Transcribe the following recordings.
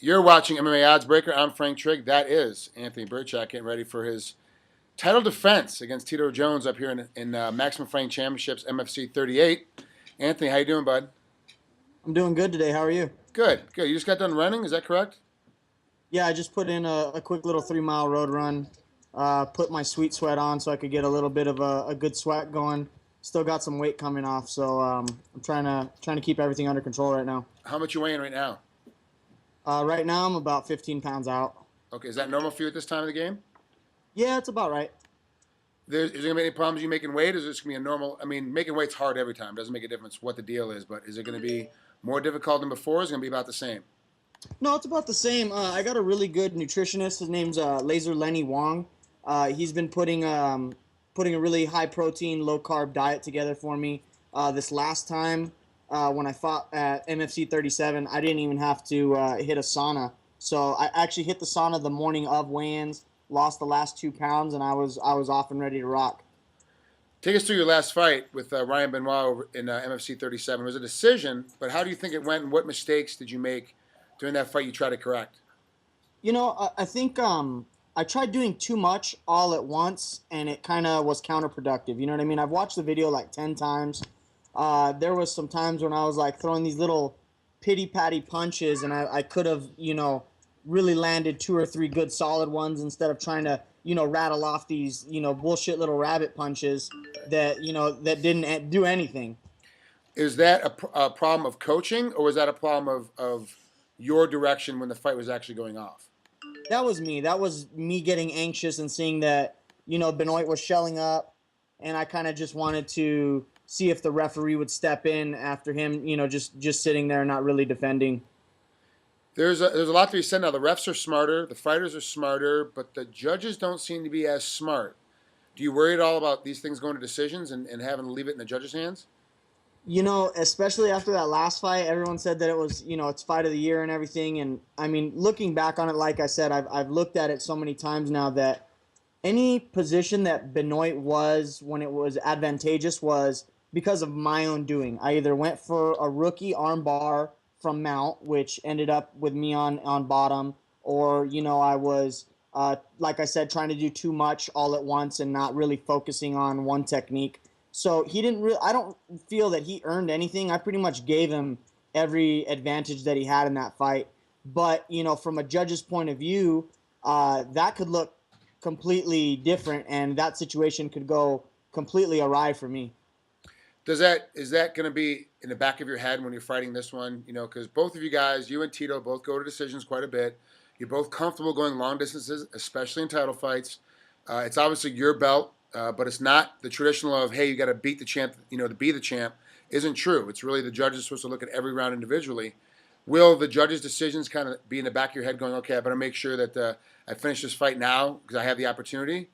You're watching MMA Oddsbreaker. I'm Frank Trigg. That is Anthony Birchak getting ready for his title defense against Tito Jones up here in Maximum Fighting Championships MFC 38. Anthony, how you doing, bud? I'm doing good today. How are you? Good, good. You just got done running, is that correct? Yeah, I just put in a quick little 3 mile road run. Put my sweet sweat on so I could get a little bit of a good sweat going. Still got some weight coming off, so I'm trying to keep everything under control right now. How much you weighing right now? Right now I'm about 15 pounds out. Okay, is that normal for you at this time of the game? Yeah, it's about right. Is there gonna be any problems you making weight? Is this gonna be a normal? I mean, making weight's hard every time. It doesn't make a difference what the deal is, but is it gonna be more difficult than before? Or is it gonna be about the same? No, it's about the same. I got a really good nutritionist. His name's Laser Lenny Wong. He's been putting a really high protein, low carb diet together for me. This last time when I fought at MFC 37, I didn't even have to hit a sauna. So I actually hit the sauna the morning of weigh-ins, lost the last 2 pounds, and I was off and ready to rock. Take us through your last fight with Ryan Benoit over in MFC 37. It was a decision, but how do you think it went, and what mistakes did you make during that fight you tried to correct? I think I tried doing too much all at once, and it kind of was counterproductive. You know what I mean? I've watched the video like 10 times. There was some times when I was like throwing these little pity patty punches, and I could have really landed two or three good solid ones instead of trying to rattle off these bullshit little rabbit punches that didn't do anything. Is that a problem of coaching, or was that a problem of your direction when the fight was actually going off? That was me. That was me getting anxious and seeing that Benoit was shelling up, and I kind of just wanted to see if the referee would step in after him, just sitting there not really defending. There's a lot to be said now. The refs are smarter, the fighters are smarter, but the judges don't seem to be as smart. Do you worry at all about these things going to decisions and having to leave it in the judges' hands? Especially after that last fight, everyone said that it was, it's fight of the year and everything. And I mean, looking back on it, like I said, I've looked at it so many times now that any position that Benoit was when it was advantageous was because of my own doing. I either went for a rookie arm bar from mount, which ended up with me on bottom, or, I was, like I said, trying to do too much all at once and not really focusing on one technique. So he didn't really. I don't feel that he earned anything. I pretty much gave him every advantage that he had in that fight. But from a judge's point of view, that could look completely different, and that situation could go completely awry for me. Is that going to be in the back of your head when you're fighting this one? Because both of you guys, you and Tito, both go to decisions quite a bit. You're both comfortable going long distances, especially in title fights. It's obviously your belt, but it's not the traditional of, hey, you got to beat the champ, to be the champ. Isn't true. It's really the judges supposed to look at every round individually. Will the judges' decisions kind of be in the back of your head, going, okay, I better make sure that I finish this fight now because I have the opportunity?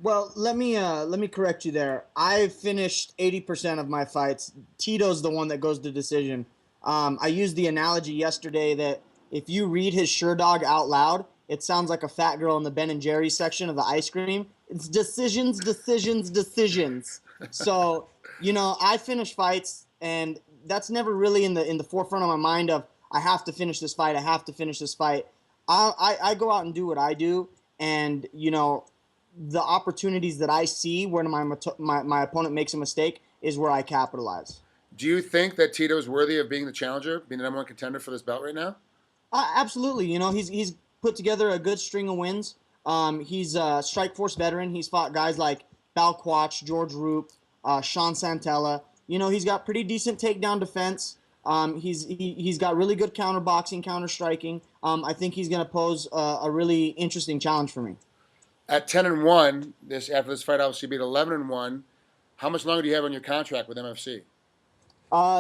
Well, let me correct you there. I finished 80% of my fights. Tito's the one that goes to decision. I used the analogy yesterday that if you read his Sure Dog out loud, it sounds like a fat girl in the Ben and Jerry's section of the ice cream. It's decisions, decisions, decisions. So, I finish fights, and that's never really in the forefront of my mind of I have to finish this fight. I have to finish this fight. I go out and do what I do, and the opportunities that I see when my opponent makes a mistake is where I capitalize. Do you think that Tito is worthy of being the challenger, being the number one contender for this belt right now? Absolutely. He's put together a good string of wins. He's a Strikeforce veteran. He's fought guys like Balquach, George Roop, Sean Santella. He's got pretty decent takedown defense. He's got really good counter boxing, counter striking. I think he's going to pose a really interesting challenge for me. At 10-1, after this fight, obviously beat 11-1. How much longer do you have on your contract with MFC?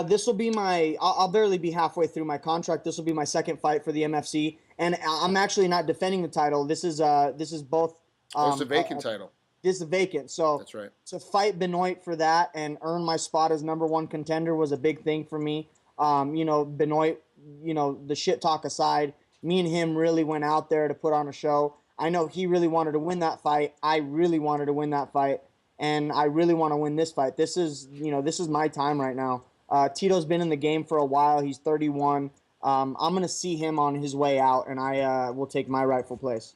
This will be I'll barely be halfway through my contract. This will be my second fight for the MFC, and I'm actually not defending the title. This is both. It's a vacant title. This is vacant. So that's right. To fight Benoit for that and earn my spot as number one contender was a big thing for me. Benoit, the shit talk aside, me and him really went out there to put on a show. I know he really wanted to win that fight. I really wanted to win that fight, and I really want to win this fight. This is my time right now. Tito's been in the game for a while. He's 31. I'm going to see him on his way out, and I will take my rightful place.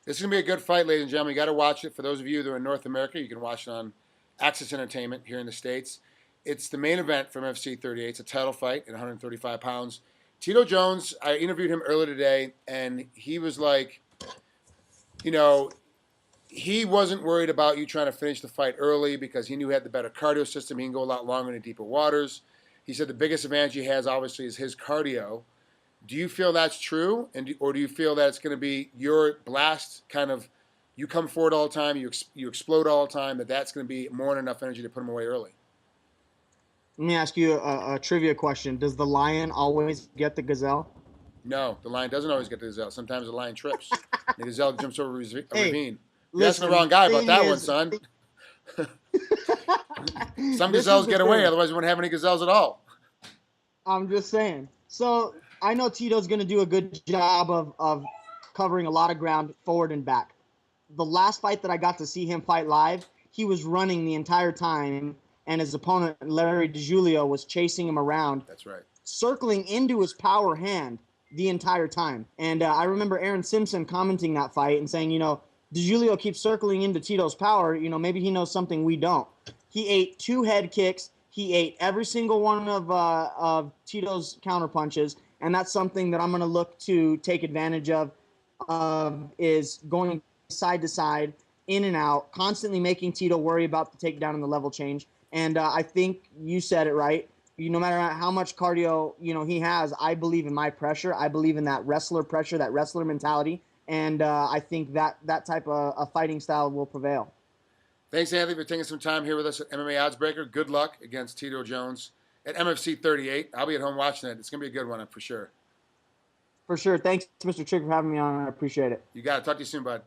This is going to be a good fight, ladies and gentlemen. You got to watch it. For those of you that are in North America, you can watch it on Access Entertainment here in the States. It's the main event from MFC 38. It's a title fight at 135 pounds. Tito Jones, I interviewed him earlier today, and he was like, you know, he wasn't worried about you trying to finish the fight early because he knew he had the better cardio system. He can go a lot longer in deeper waters. He said the biggest advantage he has, obviously, is his cardio. Do you feel that's true, or do you feel that it's going to be your blast kind of, you come forward all the time, you explode all the time, that's going to be more than enough energy to put him away early? Let me ask you a trivia question. Does the lion always get the gazelle? No, the lion doesn't always get the gazelle. Sometimes the lion trips. The gazelle jumps over a Hey, ravine. You're asking listen, the wrong guy about thing that one, is- son. Some This gazelles is the get away, thing. otherwise we wouldn't have any gazelles at all. I'm just saying. So I know Tito's going to do a good job of covering a lot of ground forward and back. The last fight that I got to see him fight live, he was running the entire time, and his opponent, Larry DiGiulio, was chasing him around, That's right. circling into his power hand the entire time. And I remember Aaron Simpson commenting that fight and saying, DiGiulio keeps circling into Tito's power. Maybe he knows something we don't. He ate 2 head kicks. He ate every single one of Tito's counter punches, and that's something that I'm going to look to take advantage of, is going side to side, in and out, constantly making Tito worry about the takedown and the level change. And I think you said it right. No matter how much cardio he has, I believe in my pressure. I believe in that wrestler pressure, that wrestler mentality, and I think that type of a fighting style will prevail. Thanks, Anthony, for taking some time here with us at MMA Oddsbreaker. Good luck against Tito Jones at MFC 38. I'll be at home watching it. It's going to be a good one, for sure. For sure. Thanks, Mr. Trigg, for having me on. I appreciate it. You got it. Talk to you soon, bud.